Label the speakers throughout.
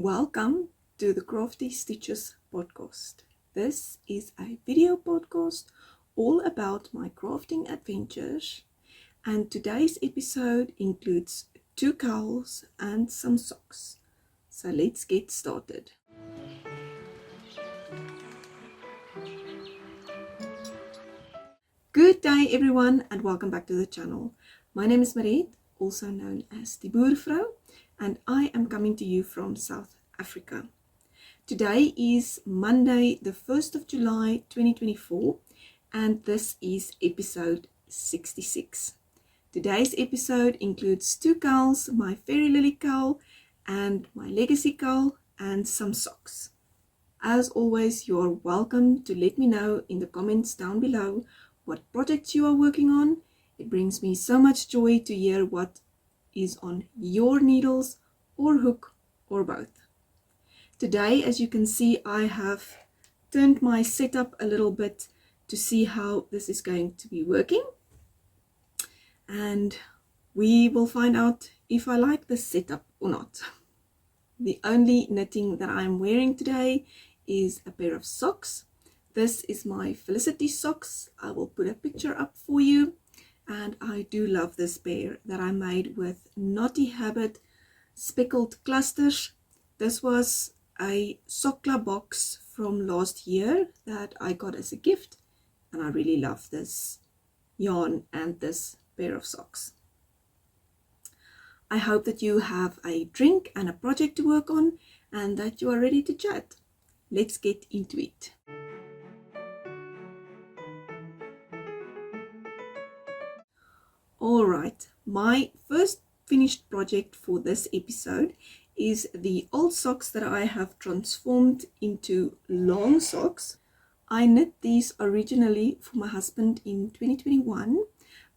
Speaker 1: Welcome to the Crafty Stitches Podcast. This is a video podcast all about my crafting adventures, and today's episode includes 2 cowls and some socks. So let's get started. Good day everyone and welcome back to the channel. My name is Mariet, also known as die Boervrou, and I am coming to you from South Africa. Today is Monday the 1st of July 2024 and this is episode 66. Today's episode includes 2 cowls, my Fairy Lily Cowl and my Legacy Cowl, and some socks. As always, you're welcome to let me know in the comments down below what projects you are working on. It brings me so much joy to hear what is on your needles or hook or both. Today, as you can see, I have turned my setup a little bit to see how this is going to be working, and we will find out if I like this setup or not. The only knitting that I'm wearing today is a pair of socks. This is my Felicity socks. I will put a picture up for you. And I do love this pair that I made with Naughty Habit speckled clusters. This was a sock club box from last year that I got as a gift, and I really love this yarn and this pair of socks. I hope that you have a drink and a project to work on and that you are ready to chat. Let's get into it. Alright, my first finished project for this episode is the old socks that I have transformed into long socks. I knit these originally for my husband in 2021,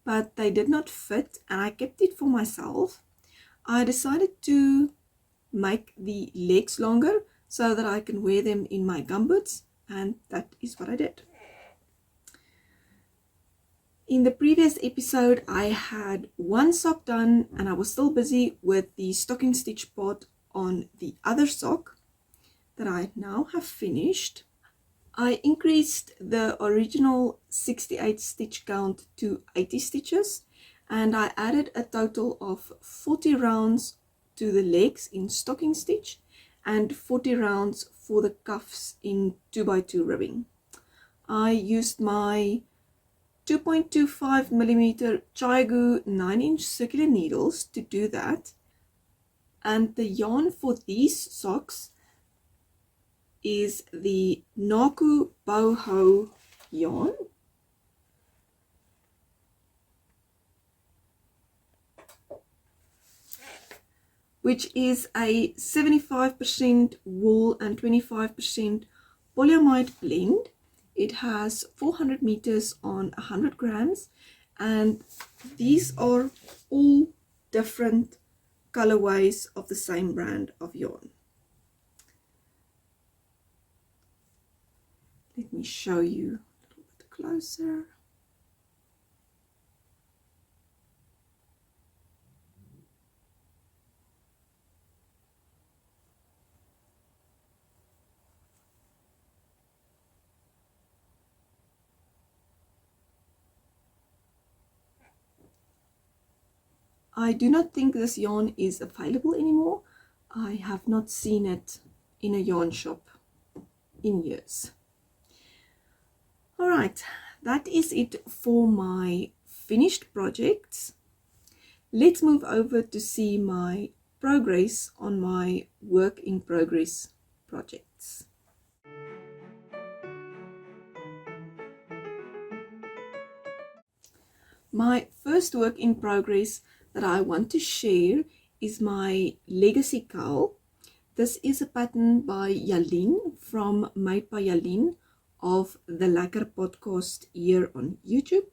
Speaker 1: but they did not fit and I kept it for myself. I decided to make the legs longer so that I can wear them in my gumboots, and that is what I did. In the previous episode, I had one sock done and I was still busy with the stocking stitch part on the other sock that I now have finished. I increased the original 68 stitch count to 80 stitches, and I added a total of 40 rounds to the legs in stocking stitch and 40 rounds for the cuffs in 2x2 ribbing. I used my 2.25mm Chaigu 9-inch circular needles to do that, and the yarn for these socks is the Naku Boho yarn. Which is a 75% wool and 25% polyamide blend. It has 400 meters on 100 grams, and these are all different colorways of the same brand of yarn. Let me show you a little bit closer. I do not think this yarn is available anymore. I have not seen it in a yarn shop in years. Alright, that is it for my finished projects. Let's move over to see my progress on my work in progress projects. My first work in progress that I want to share is my Legacy Cowl. This is a pattern by Jalene from Made by Jalene of the Lekker Podcast here on YouTube.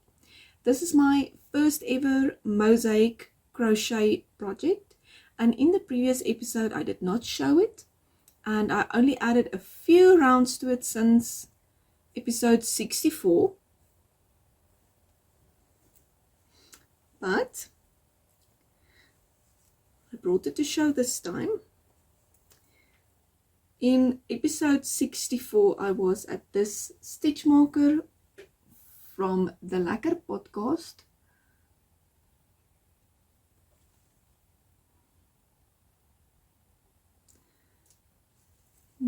Speaker 1: This is my first ever mosaic crochet project, and in the previous episode I did not show it, and I only added a few rounds to it since episode 64. But I brought it to show this time. In episode 64, I was at this stitch marker from the Lekker Podcast.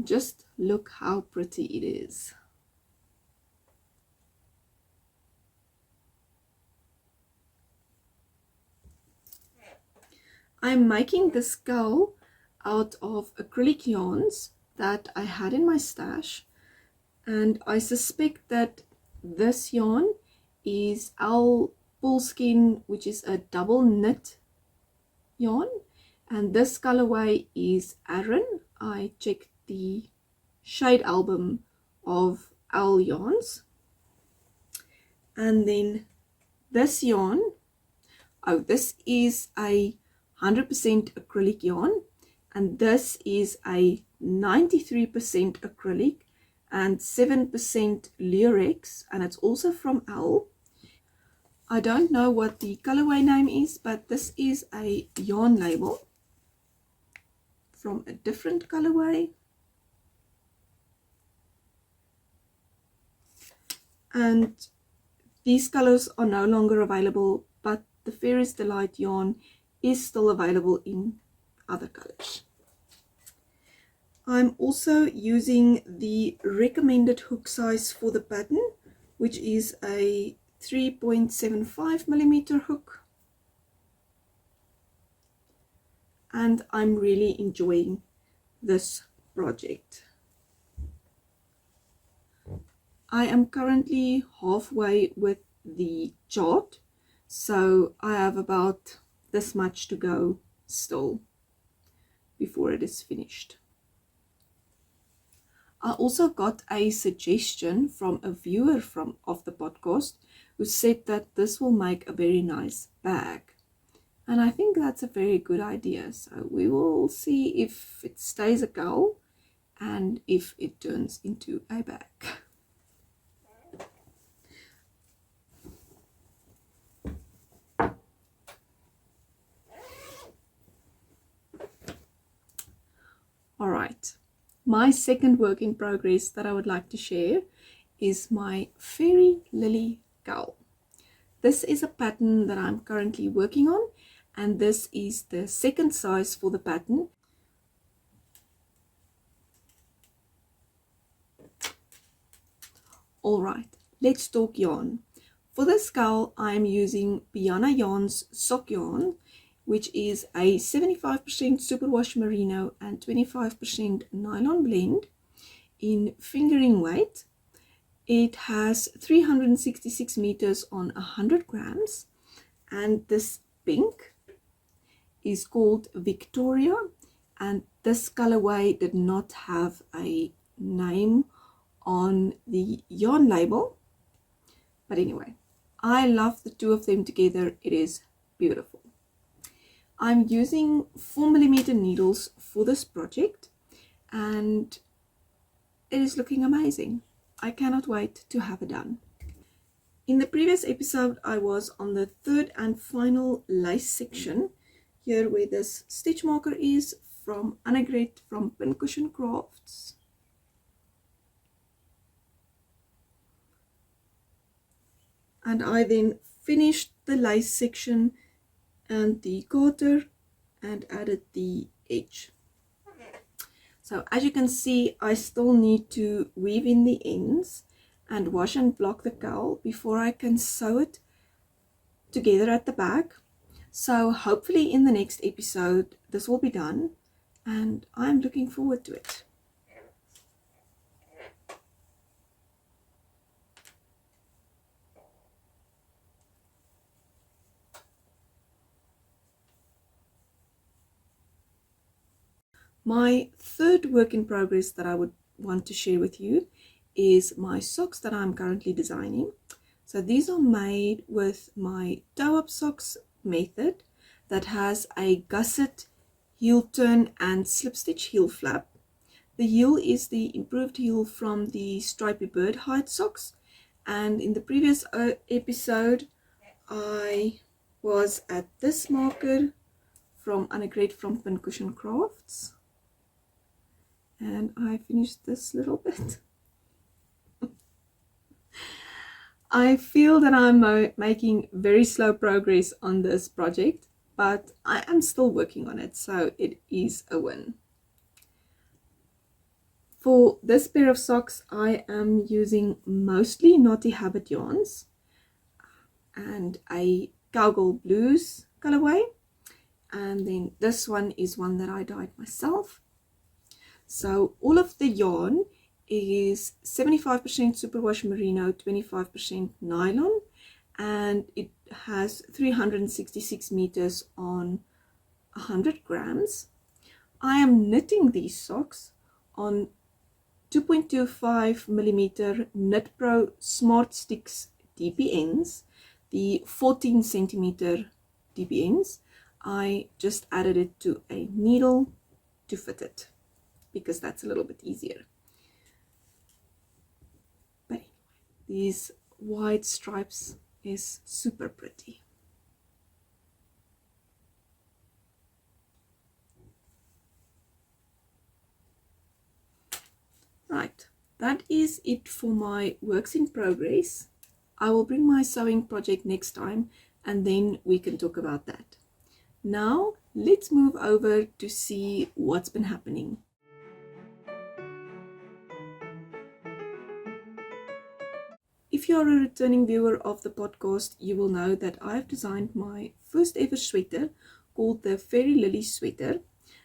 Speaker 1: Just look how pretty it is. I'm making this cowl out of acrylic yarns that I had in my stash, and I suspect that this yarn is owl bullskin, which is a double knit yarn, and this colorway is Aran. I checked the shade album of owl yarns. And then this yarn, this is a 100% acrylic yarn, and this is a 93% acrylic and 7% Lurex, and it's also from Owl. I don't know what the colorway name is, but this is a yarn label from a different colorway. And these colors are no longer available, but the Fairy's Delight yarn is still available in other colors. I'm also using the recommended hook size for the pattern, which is a 3.75 millimeter hook. And I'm really enjoying this project. I am currently halfway with the chart, so I have about this much to go still before it is finished. I also got a suggestion from a viewer of the podcast who said that this will make a very nice bag. And I think that's a very good idea. So we will see if it stays a cowl and if it turns into a bag. Alright, my second work in progress that I would like to share is my Fairy Lily Cowl. This is a pattern that I'm currently working on, and this is the second size for the pattern. Alright, let's talk yarn. For this cowl, I am using Piana Yarn's sock yarn, which is a 75% superwash merino and 25% nylon blend in fingering weight. It has 366 meters on 100 grams, and this pink is called Victoria, and this colorway did not have a name on the yarn label, but anyway, I love the two of them together. It is beautiful. I'm using 4mm needles for this project, and it is looking amazing. I cannot wait to have it done. In the previous episode, I was on the third and final lace section, here where this stitch marker is from Annegret from Pincushion Crafts. And I then finished the lace section and the garter and added the edge. So as you can see, I still need to weave in the ends and wash and block the cowl before I can sew it together at the back. So hopefully in the next episode this will be done, and I'm looking forward to it. My third work in progress that I would want to share with you is my socks that I'm currently designing. So these are made with my toe-up socks method that has a gusset, heel turn and slip stitch heel flap. The heel is the improved heel from the stripy bird hide socks, and in the previous episode I was at this marker from Annegret from Pincushion Crafts. And Can I finish this little bit? I feel that I'm making very slow progress on this project, but I am still working on it, so it is a win. For this pair of socks, I am using mostly Naughty Habit yarns and a Cowgirl Blues colorway. And then this one is one that I dyed myself. So all of the yarn is 75% superwash merino, 25% nylon, and it has 366 meters on 100 grams. I am knitting these socks on 2.25 millimeter Knit Pro Smart Sticks DPNs, the 14 centimeter DPNs. I just added it to a needle to fit it because that's a little bit easier. But anyway, these white stripes is super pretty. Right, that is it for my works in progress. I will bring my sewing project next time and then we can talk about that. Now, let's move over to see what's been happening. If you are a returning viewer of the podcast, you will know that I've designed my first ever sweater called the Fairy Lily sweater.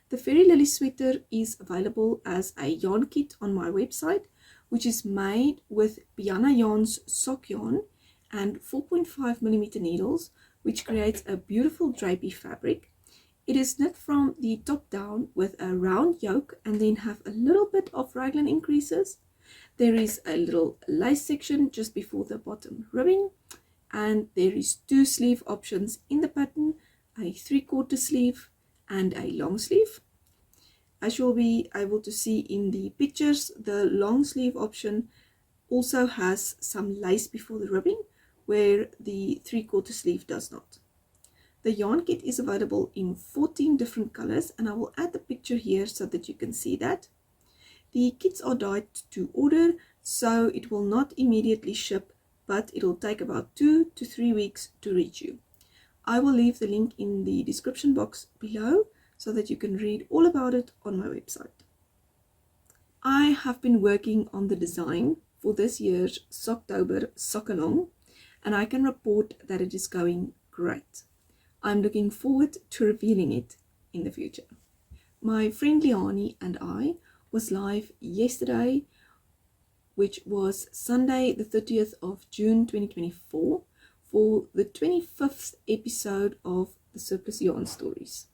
Speaker 1: The Fairy Lily sweater is available as a yarn kit on my website, which is made with Piana Yarn's sock yarn and 4.5 millimeter needles, which creates a beautiful drapey fabric. It is knit from the top down with a round yoke and then have a little bit of raglan increases. There is a little lace section just before the bottom ribbing, and there is 2 sleeve options in the pattern, a 3/4 sleeve and a long sleeve. As you'll be able to see in the pictures, the long sleeve option also has some lace before the ribbing, where the 3/4 sleeve does not. The yarn kit is available in 14 different colors, and I will add the picture here so that you can see that. The kits are dyed to order, so it will not immediately ship, but it will take about 2 to 3 weeks to reach you. I will leave the link in the description box below so that you can read all about it on my website. I have been working on the design for this year's Socktober Sock-along, and I can report that it is going great. I'm looking forward to revealing it in the future. My friend Jalene and I was live yesterday, which was Sunday the 30th of June 2024, for the 25th episode of the Surplus Yarn Stories,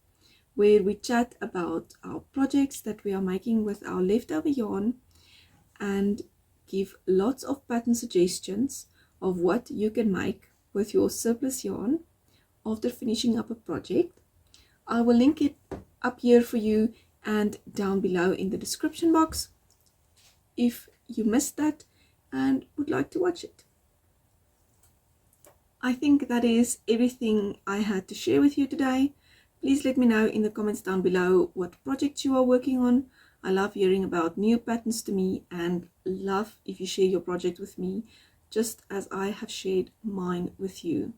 Speaker 1: where we chat about our projects that we are making with our leftover yarn and give lots of pattern suggestions of what you can make with your surplus yarn after finishing up a project. I will link it up here for you and down below in the description box if you missed that and would like to watch it. I think that is everything I had to share with you today. Please let me know in the comments down below what projects you are working on. I love hearing about new patterns to me and love if you share your project with me, just as I have shared mine with you.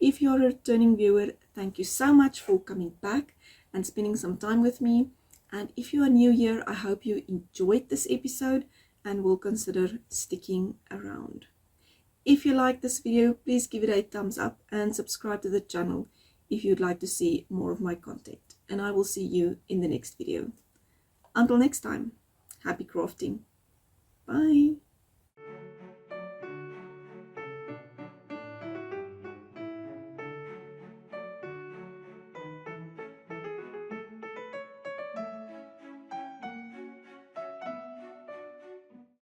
Speaker 1: If you're a returning viewer, thank you so much for coming back and spending some time with me. And if you are new here, I hope you enjoyed this episode and will consider sticking around. If you like this video, please give it a thumbs up and subscribe to the channel if you'd like to see more of my content. And I will see you in the next video. Until next time, happy crafting. Bye.